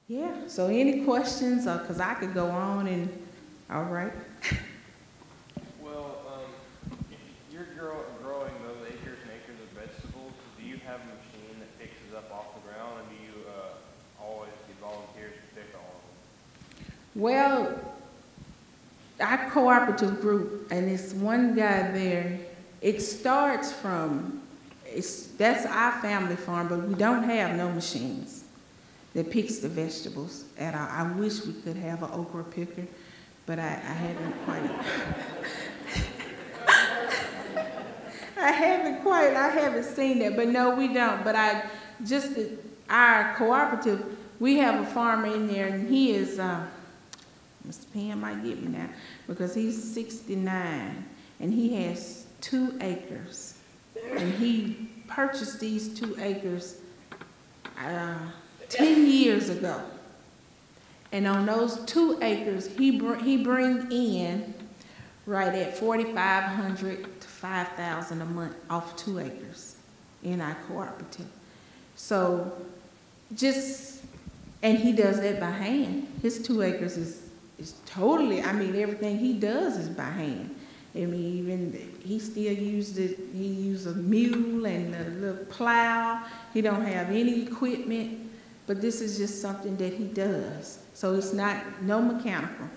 Yeah, so any questions, because I could go on and, all right. Well, if you're growing those acres and acres of vegetables, do you have a machine that picks it up off the ground, or do you always get volunteers to pick all of them? Well, our cooperative group, and it's one guy there, it starts from, that's our family farm, but we don't have no machines that picks the vegetables at all. I wish we could have an okra picker, but I haven't quite. I haven't seen that, but no, we don't. But our cooperative, we have a farmer in there, and he is, Mr. Penn might get me now, because he's 69, and he has 2 acres. And he purchased these 2 acres 10 years ago. And on those 2 acres, he brings in right at $4,500 to $5,000 a month off 2 acres in our cooperative. So and he does that by hand. His 2 acres is totally, I mean, everything he does is by hand. I mean, even he still he used a mule and a little plow. He don't have any equipment, but this is just something that he does. So it's no mechanical.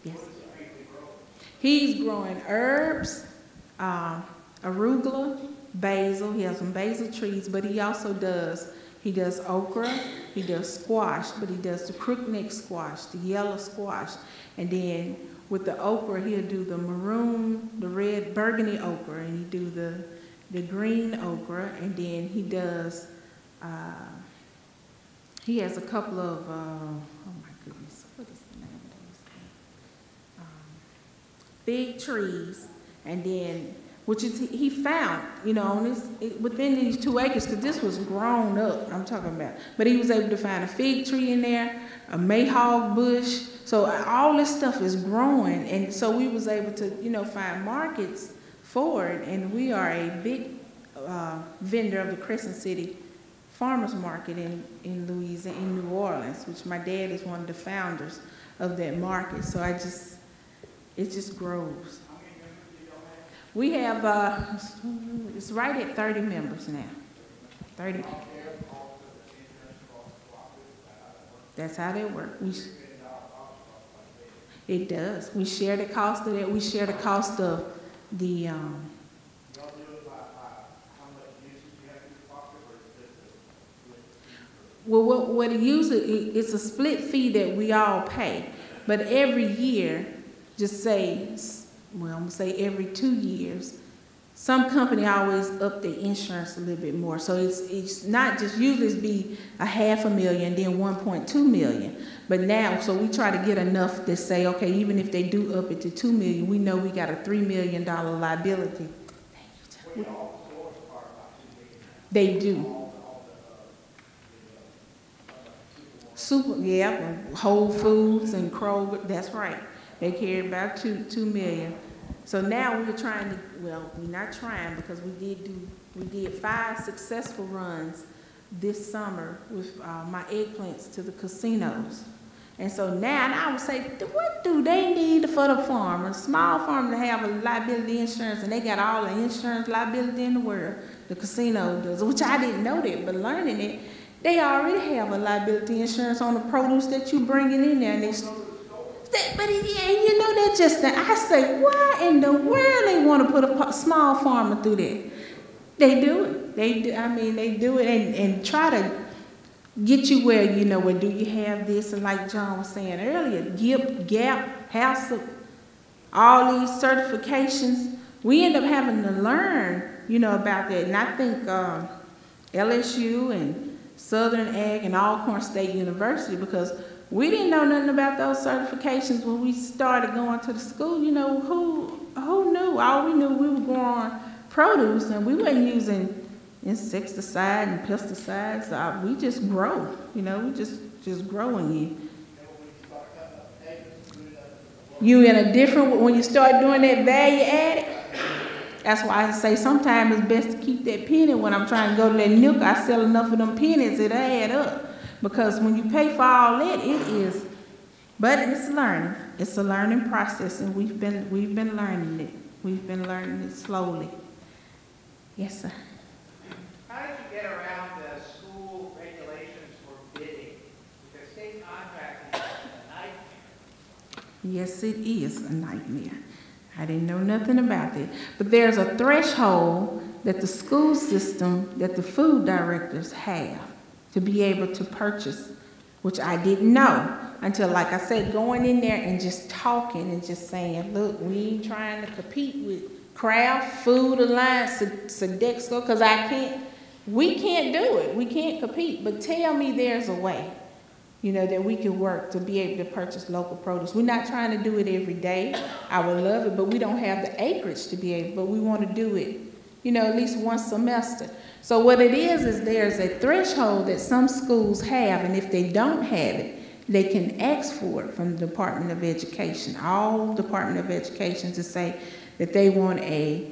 Yes. He's growing herbs, arugula, basil. He has some basil trees, but he also does okra, he does squash, but he does the crookneck squash, the yellow squash. And then with the okra, he'll do the maroon, the red burgundy okra, and he do the green okra, and then he does, he has a couple of, oh my goodness, what is the name of those? Fig trees, and then, which is, he found, within these 2 acres, because this was grown up, I'm talking about, but he was able to find a fig tree in there, a mayhawk bush, so all this stuff is growing, and so we was able to, find markets for it, and we are a big vendor of the Crescent City Farmers Market in Louisiana, in New Orleans, which my dad is one of the founders of that market, so it just grows. We have, it's right at 30 members now. 30. That's how they work. It does. We share the cost of that. We share the cost of the, well, what it usually, it's a split fee that we all pay. But every year, just say, well, I'm gonna say every 2 years, some company always up their insurance a little bit more. So it's not just, usually it's be $500,000, then 1.2 million. But now, so we try to get enough to say, okay, even if they do up it to 2 million, we know we got a $3 million liability. They do. Yeah, Whole Foods and Kroger, that's right. They carry about 2 million. So now we're trying to, well, we're not trying, because we did 5 successful runs this summer with my eggplants to the casinos. And so now, and I would say, what do they need for the farmer? Small farmer to have a liability insurance, and they got all the insurance liability in the world. The casino does, which I didn't know that, but learning it, they already have a liability insurance on the produce that you bringing in there. And that just, I say, why in the world they want to put a small farmer through that? They do it. They do it and try to get you where, where do you have this? And like John was saying earlier, GAP, HACCP, all these certifications, we end up having to learn, about that. And I think LSU and Southern Ag and Alcorn State University, because we didn't know nothing about those certifications when we started going to the school. Who knew? All we knew, we were growing produce, and we weren't using insecticide and pesticides. We just grow, we just growing you. You in a different, when you start doing that value added, that's why I say sometimes it's best to keep that penny. When I'm trying to go to that nook, I sell enough of them pennies, it'll add up. because when you pay for all that, it is, but it's learning. It's a learning process, and we've been learning it. We've been learning it slowly. Yes, sir. How did you get around the school regulations for bidding? Because state contracting is a nightmare. Yes, it is a nightmare. I didn't know nothing about it. But there's a threshold that the school system, that the food directors have to be able to purchase, which I didn't know until, like I said, going in there and just talking and just saying, look, we ain't trying to compete with Kraft, Food Alliance, Sodexo, because we can't do it. We can't compete. But tell me there's a way, you know, that we can work to be able to purchase local produce. We're not trying to do it every day. I would love it, but we don't have the acreage to be able, but we want to do it, you know, at least one semester. So what it is there's a threshold that some schools have, and if they don't have it, they can ask for it from the Department of Education, all Department of Education, to say that they want a,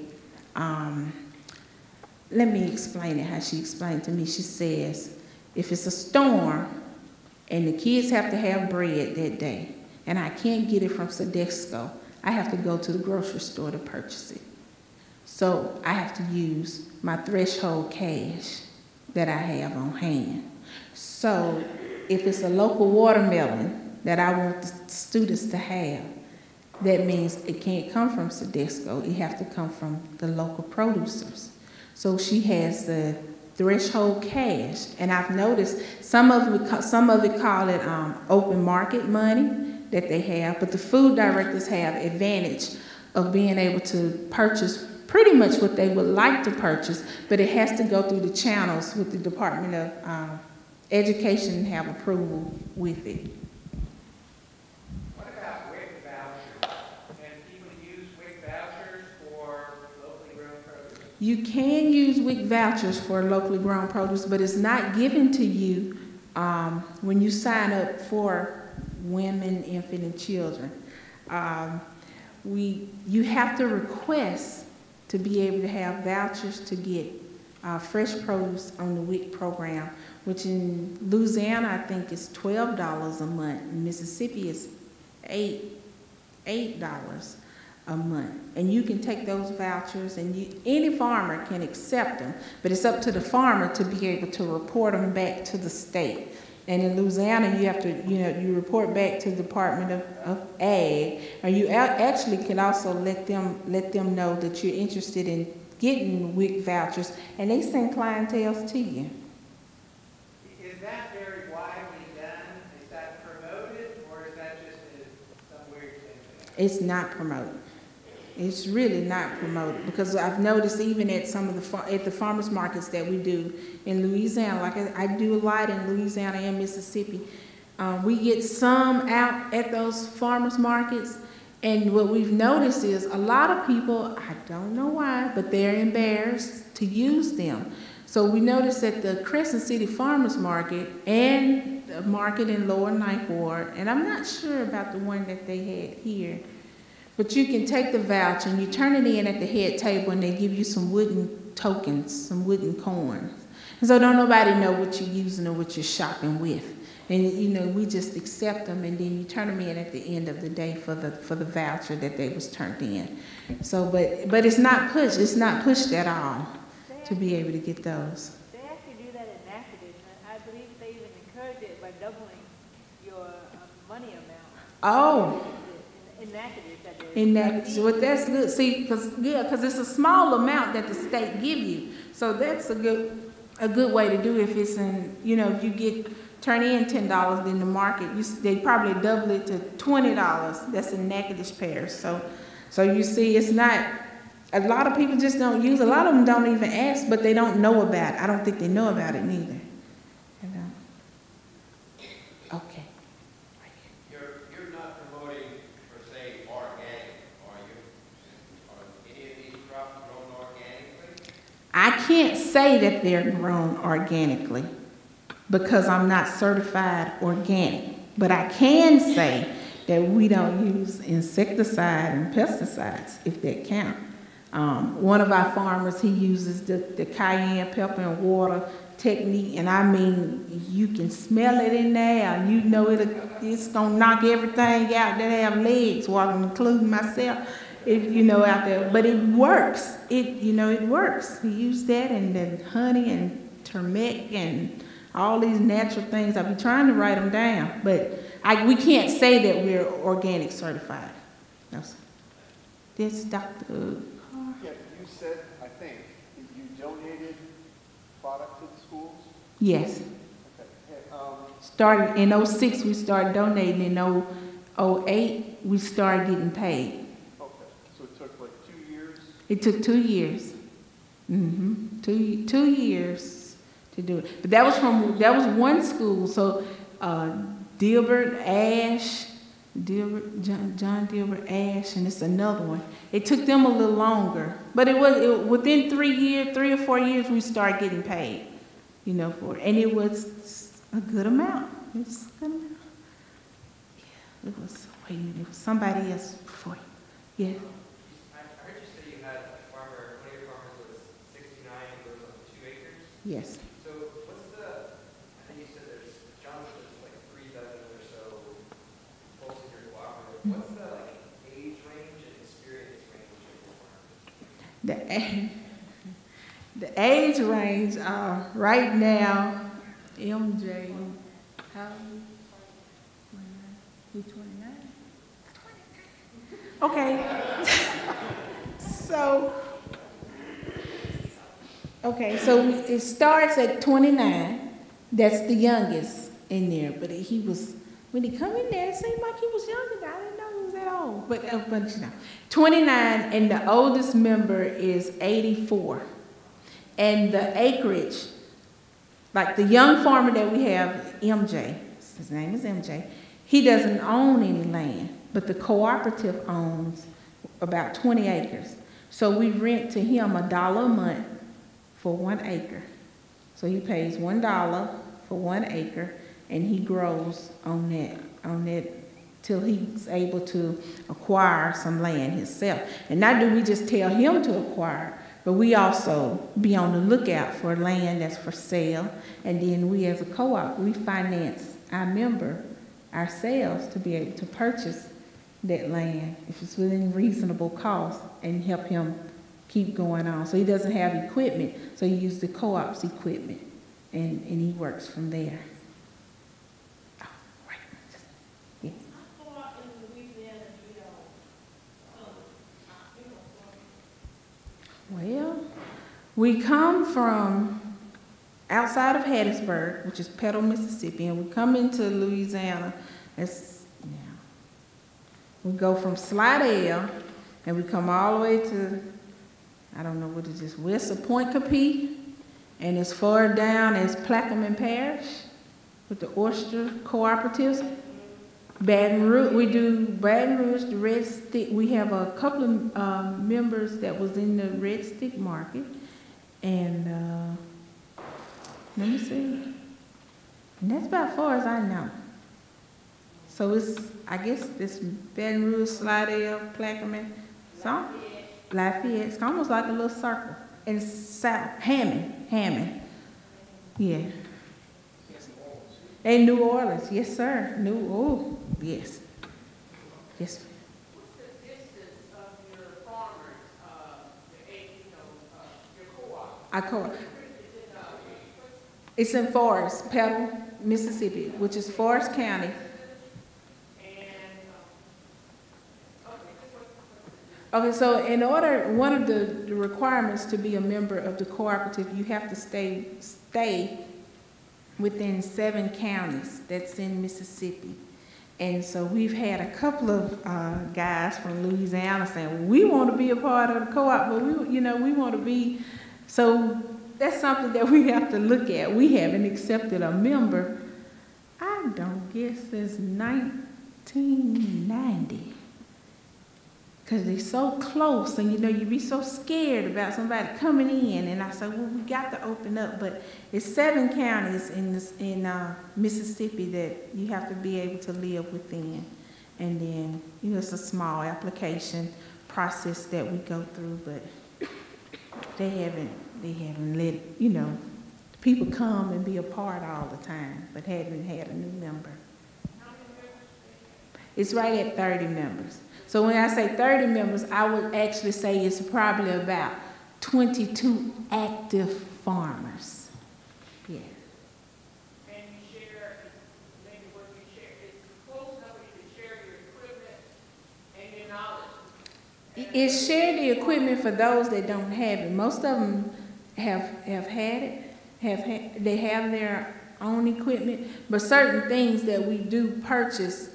let me explain it how she explained to me. She says, if it's a storm and the kids have to have bread that day, and I can't get it from Sodexo, I have to go to the grocery store to purchase it. So I have to use my threshold cash that I have on hand. So if it's a local watermelon that I want the students to have, that means it can't come from Sodexo. It has to come from the local producers. So she has the threshold cash, and I've noticed some of it call it open market money that they have, but the food directors have advantage of being able to purchase pretty much what they would like to purchase, but it has to go through the channels with the Department of Education and have approval with it. What about WIC vouchers? Can people use WIC vouchers for locally grown produce? You can use WIC vouchers for locally grown produce, but it's not given to you when you sign up for women, infant, and children. You have to request to be able to have vouchers to get fresh produce on the WIC program, which in Louisiana I think is $12 a month. In Mississippi is $8 a month. And you can take those vouchers, and any farmer can accept them, but it's up to the farmer to be able to report them back to the state. And in Louisiana, you have to, you report back to the Department of Ag, or you actually can also let them know that you're interested in getting WIC vouchers, and they send clientele to you. Is that very widely done? Is that promoted, or is that just some weird thing? It's not promoted. It's really not promoted, because I've noticed even at some of the farmers markets that we do in Louisiana, like I do a lot in Louisiana and Mississippi, we get some out at those farmers markets, and what we've noticed is a lot of people, I don't know why, but they're embarrassed to use them. So we noticed at the Crescent City Farmers Market and the market in Lower Ninth Ward, and I'm not sure about the one that they had here, but you can take the voucher and you turn it in at the head table, and they give you some wooden tokens, some wooden coins. And so don't nobody know what you're using or what you're shopping with. And we just accept them, and then you turn them in at the end of the day for the voucher that they was turned in. So, but it's not pushed. It's not pushed at all to be able to get those. They actually do that in Natchitoches, and I believe they even encourage it by doubling your money amount. Oh. In Natchitoches, that is. In that, so that's good. See, because it's a small amount that the state give you. So that's a good way to do it. If it's in, if you turn in $10 in the market, they probably double it to $20. That's in Natchitoches Parish. So you see, it's not. A lot of people just don't use. A lot of them don't even ask, but they don't know about it. I don't think they know about it neither. Okay. You're not promoting, per se, organic, are you? Are any of these crops grown organically? I can't say that they're grown organically because I'm not certified organic, but I can say that we don't use insecticide and pesticides, if that count. One of our farmers, he uses the cayenne pepper and water technique, and I mean, you can smell it in there, and you know it's gonna knock everything out that have legs walking, including myself, out there. But it works. It works. We use that and then honey and turmeric and all these natural things. I be trying to write them down, but we can't say that we're organic certified. No, sir. This Dr. Yeah, you said, I think, that you donated product to the schools? Yes. Okay. Started in '06, we started donating. In '08, we started getting paid. Okay, so it took like 2 years? It took 2 years. Two years to do it. But that was one school. So Dilbert, John Dilbert, Ash, and it's another one. It took them a little longer, but it was within 3 or 4 years we started getting paid, for it. And it was a good amount. It was a good amount. Yeah, it was. Wait a minute, it was somebody else before. Yeah. I heard you say you had a farmer, one of your farmers was 69 and goes on 2 acres. Yes. So what's I think you said there's, John said there's like 3 dozen or so folks in your cooperative. What's the age range and experience range of your farmers? The age range right now, MJ, how old? 29? Okay. So it starts at 29. That's the youngest in there. But when he come in there, it seemed like he was younger. I didn't know he was that old. But 29, and the oldest member is 84. And the acreage, like the young farmer that we have, MJ, his name is MJ, he doesn't own any land, but the cooperative owns about 20 acres. So we rent to him $1 a month for 1 acre. So he pays $1 for 1 acre, and he grows on that till he's able to acquire some land himself. And not do we just tell him to acquire, but we also be on the lookout for land that's for sale. And then we as a co-op, we finance our member ourselves to be able to purchase that land if it's within reasonable cost and help him keep going on. So he doesn't have equipment, so he uses the co-op's equipment, and he works from there. Oh, right. Yeah. Well, we come from outside of Hattiesburg, which is Petal, Mississippi, and we come into Louisiana. We go from Slidell, and we come all the way to, I don't know what it is, west of Point Capee, and as far down as Plaquemine Parish with the oyster cooperatives. Baton Rouge, we do Baton Rouge, the Red Stick. We have a couple of members that was in the Red Stick market, and let me see, and that's about as far as I know. So I guess this Baton Rouge, Slidell, Plaquemine, Lafayette. It's almost like a little circle. And South Hammond. Yeah. And New Orleans, yes, sir. Yes. Yes. What's the distance of your farmers, your co-op? Our co-op. It's in Forest, Petal, Mississippi, which is Forest County. Okay, so one of the requirements to be a member of the cooperative, you have to stay within 7 counties that's in Mississippi. And so we've had a couple of guys from Louisiana saying, well, we want to be a part of the co-op, but we want to be, so that's something that we have to look at. We haven't accepted a member, I don't guess since 1990. Because they're so close, and you be so scared about somebody coming in. And I said, well, we got to open up. But it's 7 counties in Mississippi that you have to be able to live within. And then, it's a small application process that we go through, but they haven't let, the people come and be a part all the time, but hadn't had a new member. It's right at 30 members. So when I say 30 members, I would actually say it's probably about 22 active farmers. Yeah. And you share, maybe what you share, it's close enough where you can share your equipment and your knowledge. It's share the equipment for those that don't have it. Most of them have had it, they have their own equipment, but certain things that we do purchase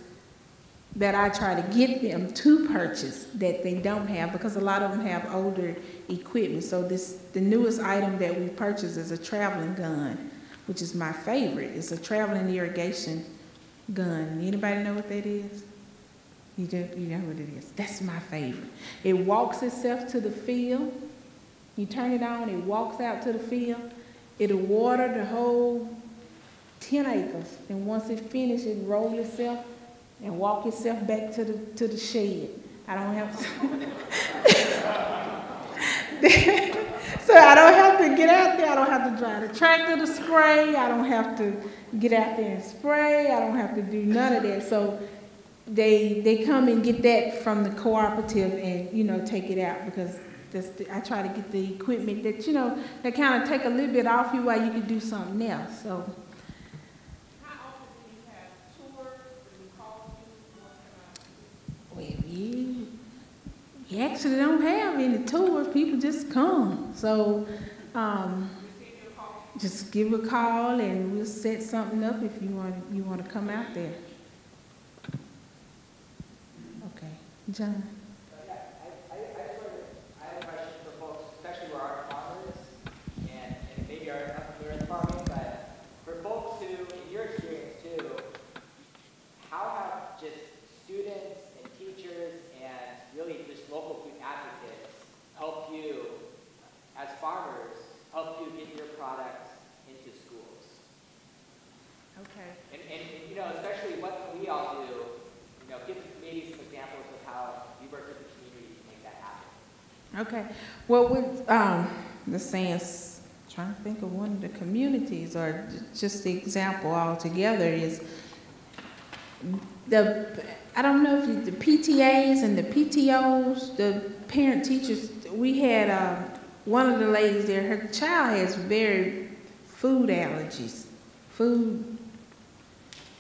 that I try to get them to purchase that they don't have, because a lot of them have older equipment. So the newest item that we purchased is a traveling gun, which is my favorite. It's a traveling irrigation gun. Anybody know what that is? You know what it is. That's my favorite. It walks itself to the field. You turn it on, it walks out to the field. It'll water the whole 10 acres. And once it finishes, it rolls itself and walk itself back to the shed. I don't have to. So I don't have to get out there. I don't have to drive the tractor to spray. I don't have to get out there and spray. I don't have to do none of that. So they come and get that from the cooperative and, take it out, because I try to get the equipment that, that kind of take a little bit off you while you can do something else. So. Well, you actually don't have any tours. People just come. So just give a call and we'll set something up if you want to come out there. Okay, John. I have a question for folks, especially who aren't farmers and maybe aren't up there in farming, but for folks who, in your experience too, how have just students and teachers and really just local food advocates help you, as farmers, help you get your products into schools? Okay. And especially what we all do, give maybe some examples of how you work with the community to make that happen. Okay. Well, with the sayings, trying to think of one of the communities, or just the example altogether is I don't know if the PTAs and the PTOs, the parent teachers, we had one of the ladies there, her child has very food allergies, food,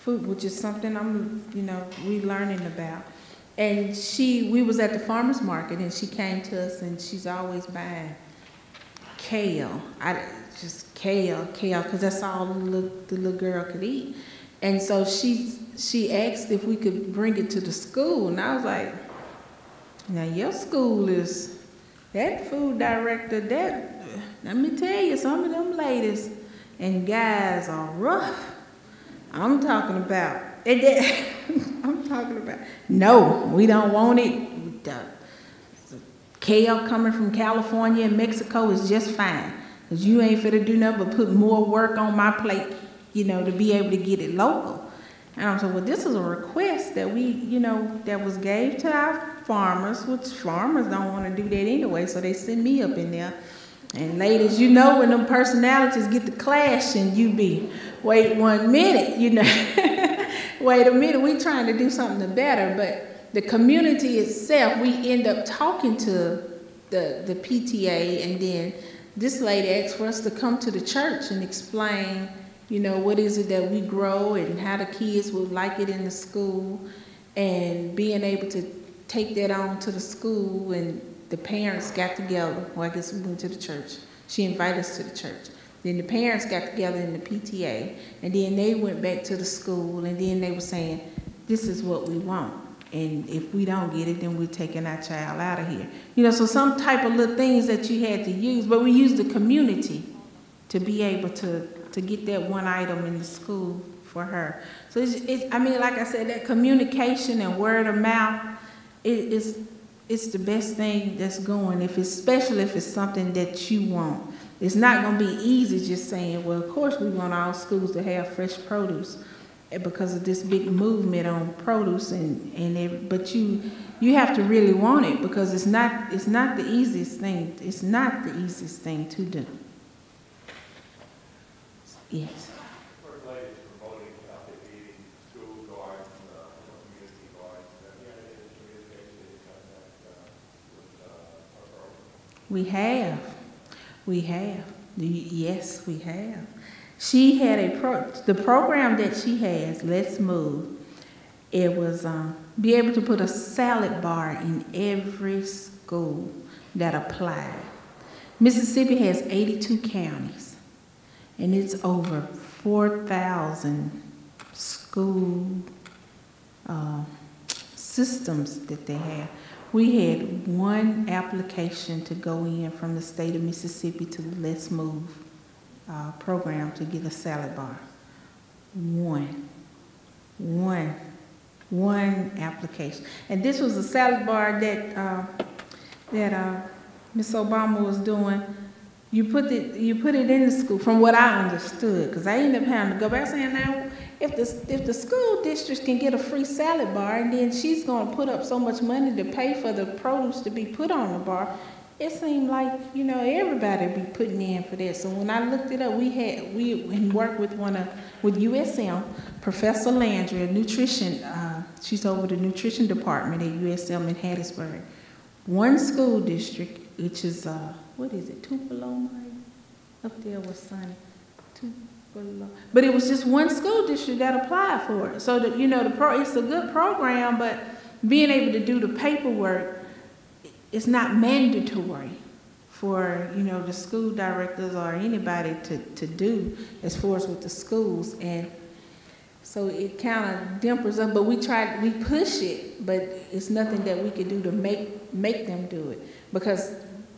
which is something we learning about. And we was at the farmer's market and she came to us and she's always buying kale. Kale, because that's all the little girl could eat. And so she asked if we could bring it to the school, and I was like, now your school is, that food director, let me tell you, some of them ladies and guys are rough. I'm talking about, no, we don't want it. The kale coming from California and Mexico is just fine, because you ain't finna do nothing but put more work on my plate, to be able to get it local. And I'm saying, well, this is a request that that was gave to our farmers, which farmers don't want to do that anyway, so they send me up in there. And ladies, when them personalities get to clash and you be, wait 1 minute, wait a minute, we trying to do something better. But the community itself, we end up talking to the PTA, and then this lady asked for us to come to the church and explain, what is it that we grow and how the kids would like it in the school, and being able to take that on to the school. And the parents got together. Well, I guess we went to the church. She invited us to the church. Then the parents got together in the PTA, and then they went back to the school, and then they were saying, this is what we want. And if we don't get it, then we're taking our child out of here. So some type of little things that you had to use, but we used the community to be able to get that one item in the school for her. So like I said, that communication and word of mouth, it's the best thing that's going, especially if it's something that you want. It's not going to be easy just saying, well, of course we want all schools to have fresh produce because of this big movement on produce, but you have to really want it, because it's not the easiest thing. It's not the easiest thing to do. Yes. First Lady is promoting healthy eating, school gardens, community gardens. Have you had any communication in contact with our program? We have. We have. Yes, we have. She had the program that she has, Let's Move, it was be able to put a salad bar in every school that applied. Mississippi has 82 counties, and it's over 4,000 school systems that they have. We had one application to go in from the state of Mississippi to the Let's Move program to get a salad bar. One application. And this was a salad bar that Miss Obama was doing. You put it in the school, from what I understood, because I ended up having to go back saying, now, if the school district can get a free salad bar, and then she's going to put up so much money to pay for the produce to be put on the bar, it seemed like, everybody would be putting in for that. So when I looked it up, we worked with with USM, Professor Landry, a nutrition, she's over the nutrition department at USM in Hattiesburg. One school district, which is, what is it, Tupelo, up there with Sunny, Tupelo. But it was just one school district that applied for it. So that, it's a good program, but being able to do the paperwork, it's not mandatory for, the school directors or anybody to do as far as with the schools. And so it kind of dampers up, but we push it, but it's nothing that we could do to make them do it. Because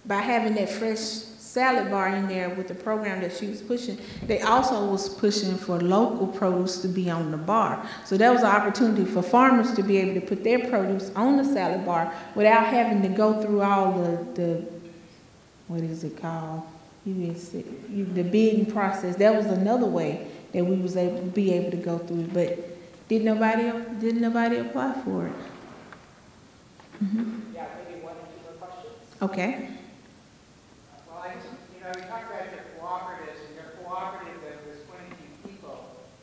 by having that fresh salad bar in there with the program that she was pushing, they also was pushing for local produce to be on the bar. So that was an opportunity for farmers to be able to put their produce on the salad bar without having to go through all the what is it called? The bidding process. That was another way that we was able to be able to go through it. But did nobody apply for it? Mm-hmm. Yeah, maybe one or two more questions. Okay. Well, you talk about your cooperatives, and your cooperative was 22 people.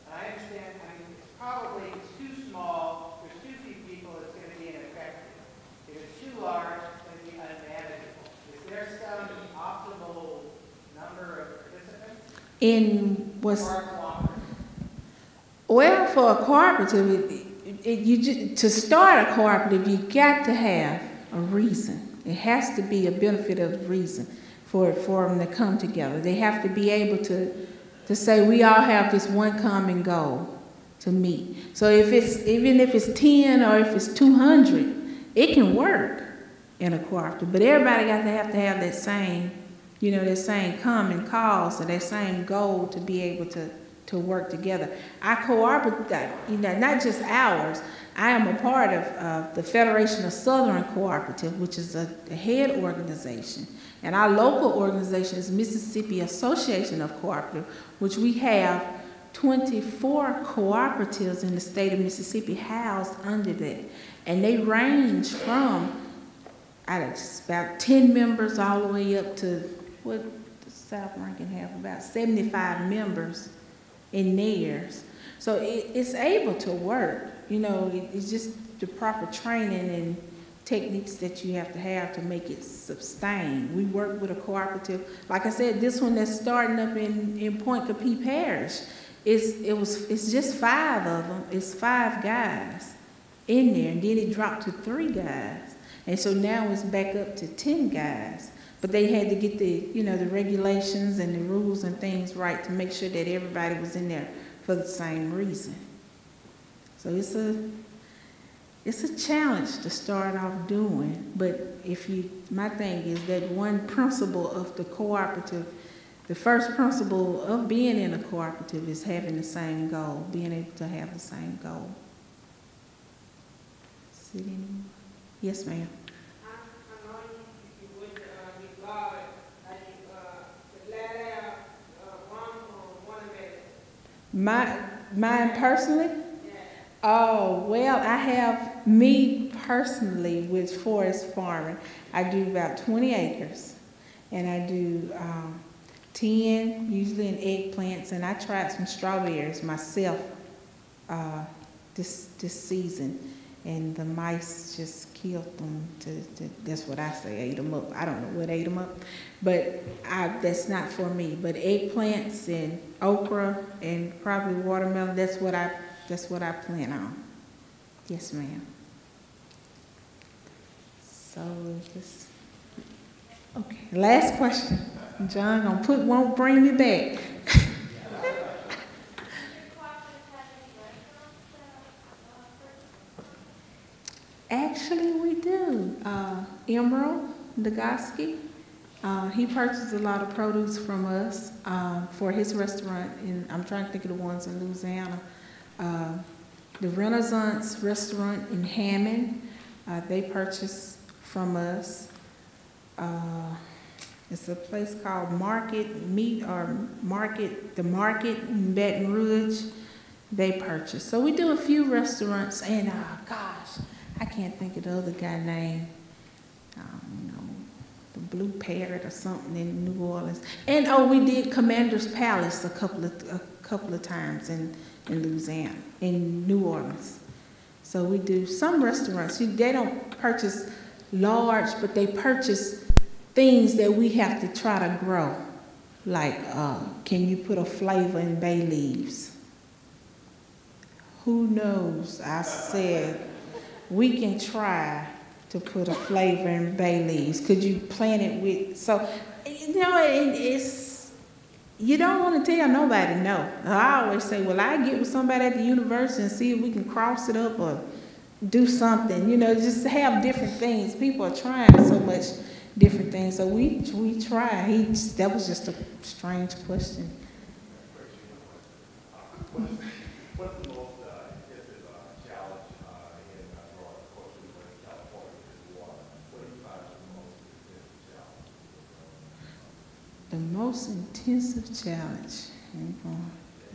And I understand, it's probably too small, there's too few people, it's going to be ineffective. If it's too large, it's going to be unmanageable. Is there some optimal number of participants? For a cooperative? Well, for a cooperative, to start a cooperative, you got to have a reason. It has to be a benefit of the reason for them to come together. They have to be able to say, we all have this one common goal to meet. So even if it's 10 or if it's 200, it can work in a cooperative. But everybody got to have that same, that same common cause or that same goal to be able to work together. Our cooperative, not just ours, I am a part of the Federation of Southern Cooperative, which is a head organization. And our local organization is Mississippi Association of Cooperative, which we have 24 cooperatives in the state of Mississippi housed under that. And they range from about 10 members all the way up to what the South Rankin have, about 75 members in theirs. So it's able to work. It's just the proper training and techniques that you have to make it sustain. We work with a cooperative. Like I said, this one that's starting up in Point Capee Parish, it's just 5 of them. It's 5 guys in there, and then it dropped to 3 guys. And so now it's back up to 10 guys. But they had to get the regulations and the rules and things right to make sure that everybody was in there for the same reason. So it's a challenge to start off doing. But my thing is that one principle of the cooperative, the first principle of being in a cooperative is having the same goal, being able to have the same goal. Yes, ma'am. Mine personally? Oh, well, I have me personally with forest farming. I do about 20 acres, and I do 10, usually in eggplants, and I tried some strawberries myself this season, and the mice just killed them. That's what I say, ate them up. I don't know what ate them up, but that's not for me. But eggplants and okra and probably watermelon, that's what I plan on. Yes, ma'am. So just okay. Last question. John won't bring me back. Actually, we do. Emerald Degoski, he purchased a lot of produce from us for his restaurant, and I'm trying to think of the ones in Louisiana. The Renaissance restaurant in Hammond, they purchased from us. It's a place called the Market in Baton Rouge. They purchased. So we do a few restaurants, and gosh, I can't think of the other guy's name. The Blue Parrot or something in New Orleans. And we did Commander's Palace a couple of times in Louisiana, in New Orleans. So we do some restaurants. They don't purchase large, but they purchase things that we have to try to grow. Like, can you put a flavor in bay leaves? Who knows? I said, we can try to put a flavor in bay leaves. Could you plant it with, so, it's, you don't want to tell nobody no. I always say, well, I get with somebody at the university and see if we can cross it up or do something, just have different things. People are trying so much different things, so we try. That was just a strange question. What's the most intensive challenge in growing culture in California is water? What do you find the most intensive challenge? The most intensive challenge.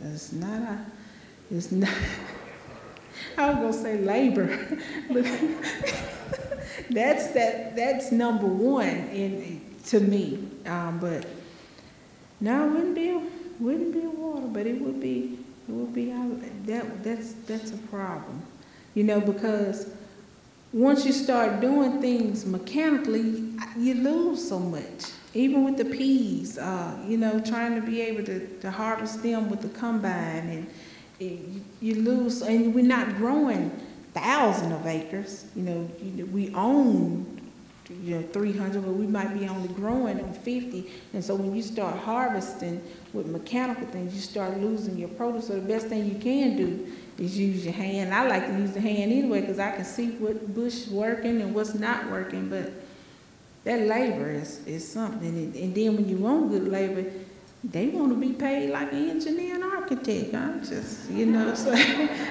It's not. I was gonna say labor, but that's number one to me. But no, it wouldn't be water, but it would be that's a problem, because once you start doing things mechanically, you lose so much. Even with the peas, trying to be able to harvest them with the combine, and you lose, and we're not growing thousands of acres. We own 300, but we might be only growing on 50. And so when you start harvesting with mechanical things, you start losing your produce. So the best thing you can do is use your hand. I like to use the hand anyway because I can see what bush working and what's not working. But that labor is something. And then when you want good labor, they want to be paid like an engineer and architect. I'm just, so,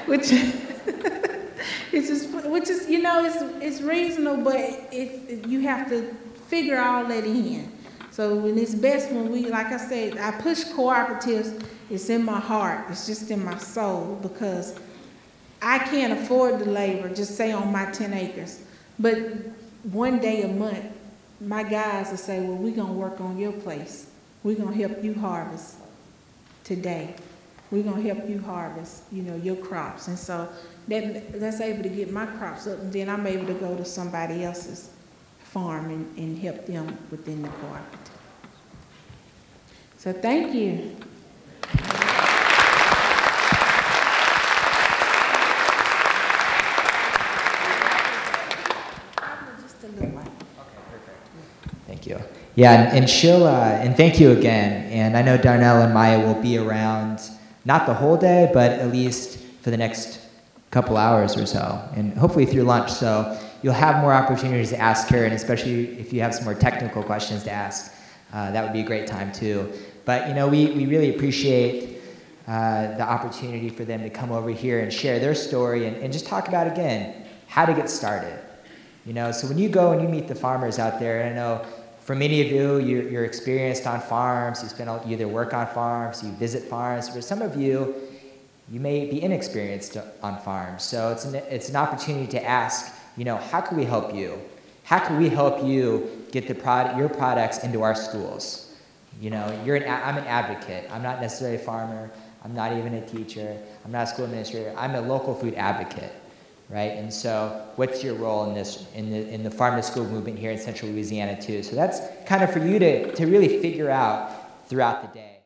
which is, it's reasonable, but you have to figure all that in. So when it's best when like I said, I push cooperatives. It's in my heart. It's just in my soul, because I can't afford the labor, just say on my 10 acres. But one day a month, my guys will say, well, we're going to work on your place. We're going to help you harvest today. We're going to help you harvest, your crops. And so that's able to get my crops up, and then I'm able to go to somebody else's farm and help them within the cooperative. So thank you. Just a little while. Okay, perfect. Thank you. Yeah, and she'll, and thank you again. And I know Darnell and Maya will be around, not the whole day, but at least for the next couple hours or so, and hopefully through lunch. So you'll have more opportunities to ask her, and especially if you have some more technical questions to ask, that would be a great time too. But we really appreciate the opportunity for them to come over here and share their story and just talk about, again, how to get started. So when you go and you meet the farmers out there, and I know for many of you, you're experienced on farms, you either work on farms, you visit farms. For some of you, you may be inexperienced on farms. So it's an opportunity to ask, how can we help you? How can we help you get your products into our schools? You know, I'm an advocate. I'm not necessarily a farmer. I'm not even a teacher. I'm not a school administrator. I'm a local food advocate, right? And so what's your role in this, in the farm to school movement here in central Louisiana too? So that's kind of for you to really figure out throughout the day.